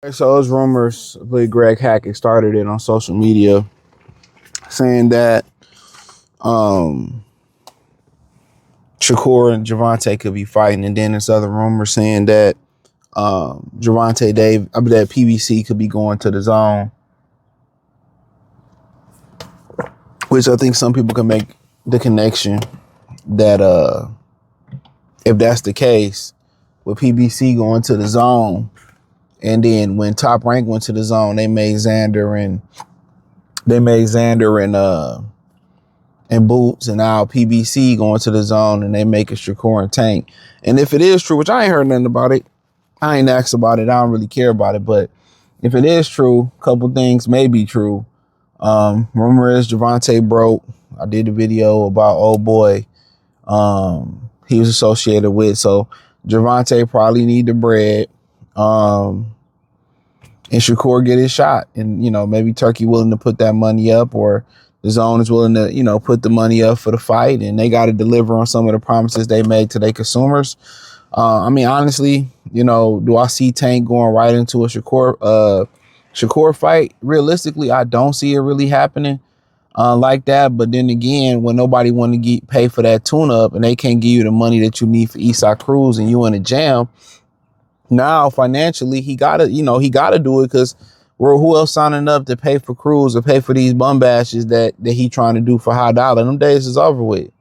So those rumors, I believe Greg Hackett started it on social media, saying that Shakur and Gervonta could be fighting, and then there's other rumors saying that that PBC could be going to the zone, which I think some people can make the connection that if that's the case, with PBC going to the zone, and then when Top Rank went to the zone, they made Xander and Boots, and now PBC going to the zone, and they make it Shakur and Tank. And if it is true, which I ain't heard nothing about it, I ain't asked about it, I don't really care about it, but if it is true, a couple things may be true. Rumor is Gervonta broke. I did a video about old boy he was associated with, so Gervonta probably need the bread. And Shakur get his shot, and maybe Turkey willing to put that money up, or the zone is willing to put the money up for the fight, and they got to deliver on some of the promises they made to their consumers. I mean, honestly, do I see Tank going right into a Shakur fight? Realistically, I don't see it really happening like that. But then again, when nobody want to pay for that tune-up, and they can't give you the money that you need for Eastside Cruz, and you in a jam, now financially he gotta do it, because who else signing up to pay for Cruz or pay for these bum bashes that he trying to do for high dollar? Them days is over with.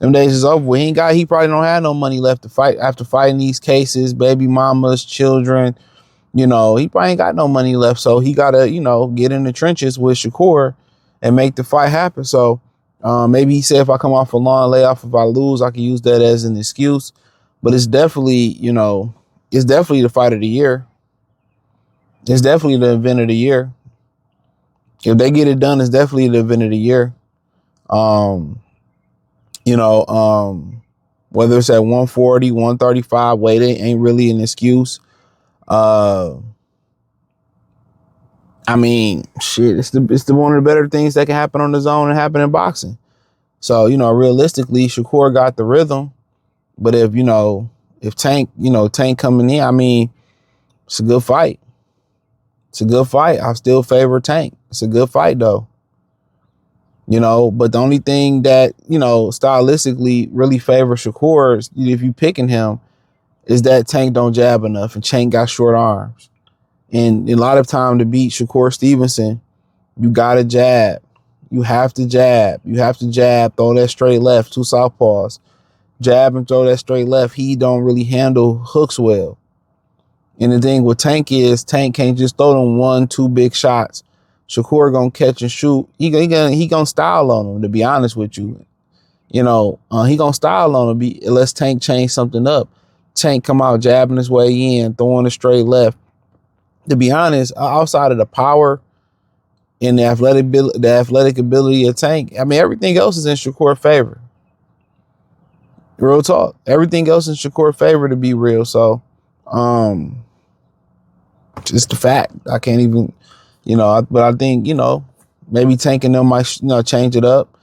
He probably don't have no money left to fight after fighting these cases, baby mamas, children. He probably ain't got no money left. So he gotta, get in the trenches with Shakur and make the fight happen. So maybe he said, if I come off a long layoff, if I lose, I can use that as an excuse. But it's definitely, it's definitely the fight of the year. It's definitely the event of the year. If they get it done, it's definitely the event of the year. Whether it's at 140, 135 weight, it ain't really an excuse. I mean, shit, it's the one of the better things that can happen on the zone and happen in boxing. So, realistically, Shakur got the rhythm. But if Tank coming in, I mean, it's a good fight. It's a good fight. I still favor Tank. It's a good fight, though. But the only thing that, stylistically really favors Shakur, if you picking him, is that Tank don't jab enough, and Tank got short arms. And a lot of time to beat Shakur Stevenson, you got to jab. You have to jab. Throw that straight left, 2 southpaws. Jab and throw that straight left. He don't really handle hooks well. And the thing with Tank is, Tank can't just throw them 1-2 big shots. Shakur gonna catch and shoot. He gonna style on him, to be honest with you. He gonna style on him unless Tank change something up. Tank come out jabbing his way in, throwing a straight left. To be honest, outside of the power and the athletic ability of Tank, I mean, everything else is in Shakur's favor. Real talk. Everything else in Shakur's favor, to be real. So, just the fact. I can't even, but I think, maybe Tank and them might, change it up.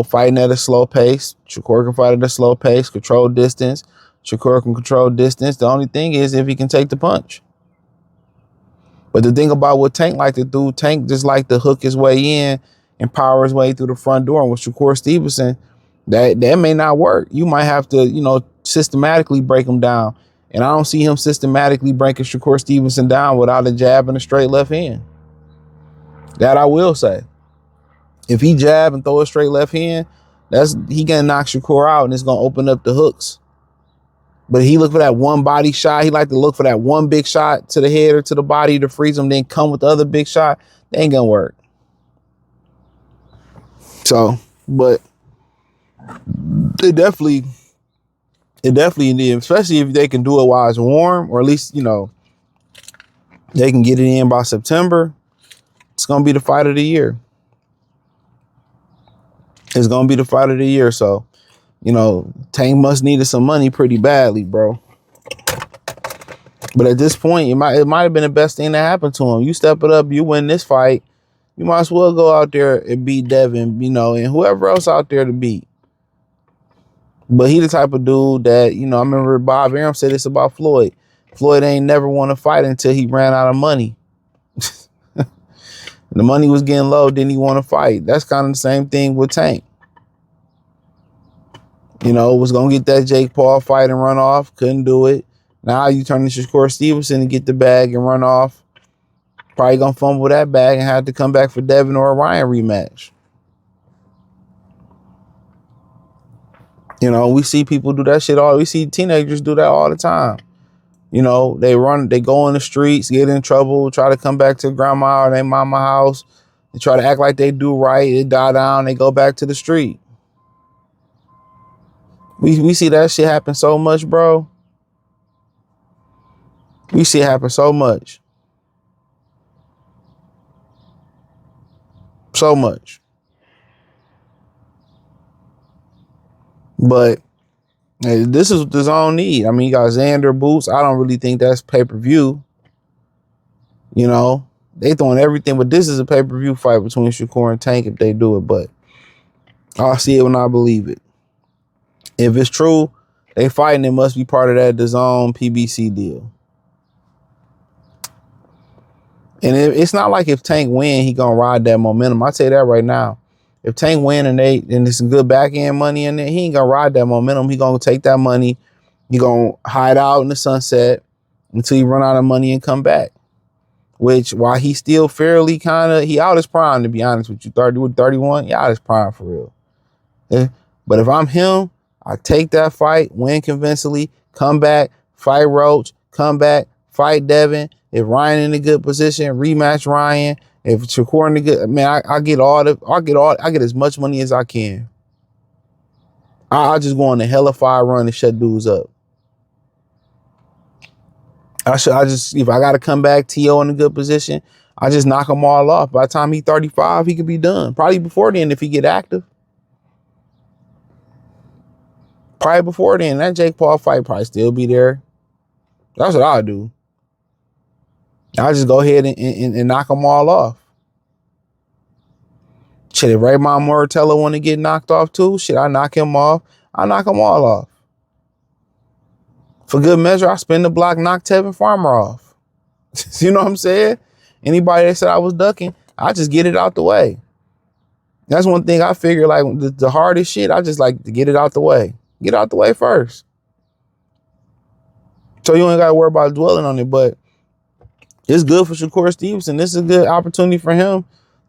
Fighting at a slow pace. Shakur can fight at a slow pace, control distance. Shakur can control distance. The only thing is if he can take the punch. But the thing about what Tank like to do, Tank just like to hook his way in and power his way through the front door. And with Shakur Stevenson, that may not work. You might have to, systematically break him down. And I don't see him systematically breaking Shakur Stevenson down without a jab and a straight left hand. That I will say. If he jab and throw a straight left hand, he gonna knock Shakur out, and it's gonna open up the hooks. But he look for that one body shot. He like to look for that one big shot to the head or to the body to freeze him, then come with the other big shot. That ain't gonna work. So, but it definitely, especially if they can do it while it's warm, or at least, they can get it in by September. It's going to be the fight of the year. It's going to be the fight of the year. So, Tank must needed some money pretty badly, bro. But at this point, it might have been the best thing that happened to him. You step it up, you win this fight, you might as well go out there and beat Devin, you know, and whoever else out there to beat. But he the type of dude that, you know, I remember Bob Arum said this about Floyd. Floyd ain't never want to fight until he ran out of money. The money was getting low, didn't he want to fight? That's kind of the same thing with Tank. You know, was going to get that Jake Paul fight and run off. Couldn't do it. Now you turn to Shakur Stevenson to get the bag and run off. Probably going to fumble that bag and have to come back for Devin or a Ryan rematch. You know, we see people do that shit we see teenagers do that all the time. You know, they go in the streets, get in trouble, try to come back to grandma or their mama house. They try to act like they do right. They die down. They go back to the street. We see that shit happen so much, bro. We see it happen so much. So much. But hey, this is what the zone need. I mean, you got Xander Boots. I don't really think that's pay-per-view. You know, they throwing everything, but this is a pay-per-view fight between Shakur and Tank if they do it. But I'll see it when I believe it. If it's true, they fighting, it must be part of that DAZN PBC deal. And it's not like if Tank win, he gonna ride that momentum. I'll tell you that right now. If Tank win and there's some good back end money in there, he ain't gonna ride that momentum. He gonna take that money, he gonna hide out in the sunset until he run out of money and come back. Which, while he's still fairly he out his prime, to be honest with you. 30, 31, he out his prime for real. Yeah. But if I'm him, I take that fight, win convincingly, come back, fight Roach, come back, fight Devin. If Ryan in a good position, rematch Ryan. If Shakur in a good, man, I get as much money as I can. I'll just go on a hella fire run and shut dudes up. If I got to come back, T.O. in a good position, I just knock them all off. By the time he's 35, he could be done. Probably before then if he get active. Probably before then, that Jake Paul fight probably still be there. That's what I'll do. I'll just go ahead and knock them all off. Shit, if Raymond Moratello want to get knocked off too, shit, I knock him off. I knock them all off. For good measure, I spin the block, knock Tevin Farmer off. You know what I'm saying? Anybody that said I was ducking, I just get it out the way. That's one thing I figure, like the hardest shit, I just like to get it out the way. Get out the way first. So you ain't got to worry about dwelling on it, but it's good for Shakur Stevenson. This is a good opportunity for him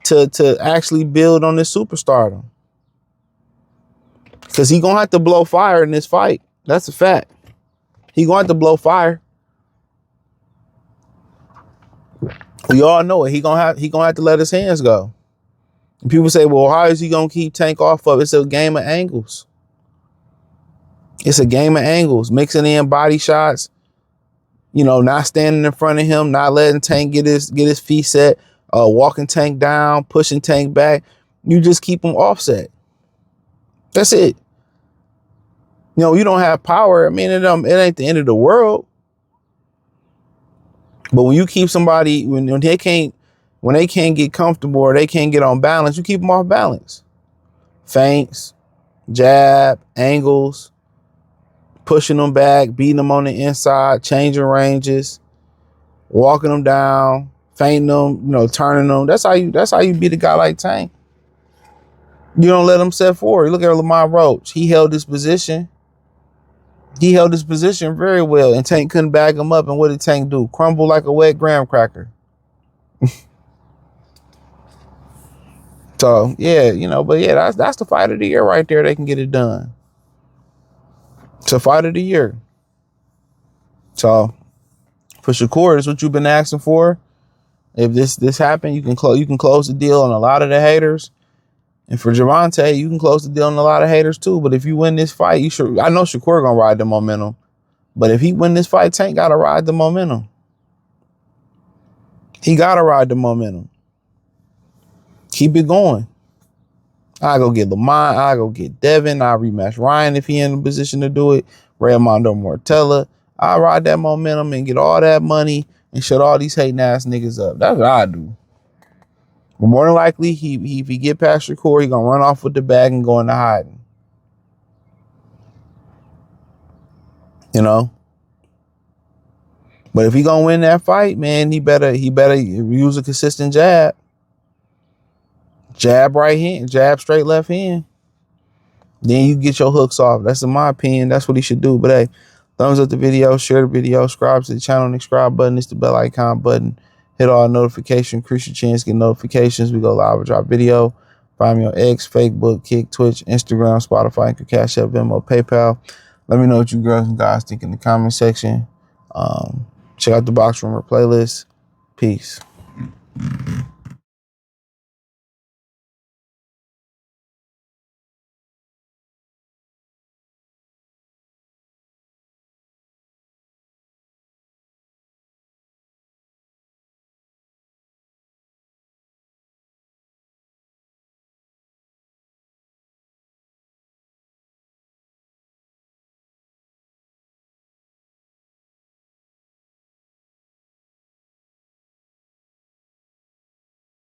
to actually build on this superstardom. Because he going to have to blow fire in this fight. That's a fact. He going to have to blow fire. We all know it. He gonna have to let his hands go. And people say, well, how is he going to keep Tank off of it? It's a game of angles. It's a game of angles. Mixing in body shots. You know, not standing in front of him, not letting Tank get his feet set, walking Tank down, pushing Tank back. You just keep him offset. That's it. You know, you don't have power. I mean, it ain't the end of the world. But when you keep somebody, when they can't get comfortable or they can't get on balance, you keep them off balance. Feints, jab, angles, pushing them back, beating them on the inside, changing ranges, walking them down, feinting them, you know, turning them. That's how you beat a guy like Tank. You don't let him set forward. Look at Lamar Roach. He held his position. He held his position very well, and Tank couldn't bag him up. And what did Tank do? Crumble like a wet graham cracker. So yeah, you know, but yeah, that's the fight of the year right there. They can get it done. It's a fight of the year. So for Shakur, it's what you've been asking for. If this happened, you can close the deal on a lot of the haters. And for Gervonta, you can close the deal on a lot of haters too. But if you win this fight, I know Shakur gonna ride the momentum. But if he win this fight, Tank gotta ride the momentum. He gotta ride the momentum. Keep it going. I go get Lamont. I go get Devin. I rematch Ryan if he in a position to do it. Raymond Mortella. I ride that momentum and get all that money and shut all these hating ass niggas up. That's what I do. But more than likely, if he get past Shakur, he gonna run off with the bag and go into hiding. You know. But if he gonna win that fight, man, he better use a consistent jab. Jab right hand, jab straight left hand. Then you get your hooks off. That's in my opinion. That's what he should do. But hey, thumbs up the video, share the video, subscribe to the channel, and the subscribe button. It's the bell icon button. Hit all notifications, increase your chance to get notifications. We go live with drop video. Find me on X, Facebook, Kick, Twitch, Instagram, Spotify, and Cash App, Venmo, PayPal. Let me know what you girls and guys think in the comment section. Check out the Box Rumor playlist. Peace.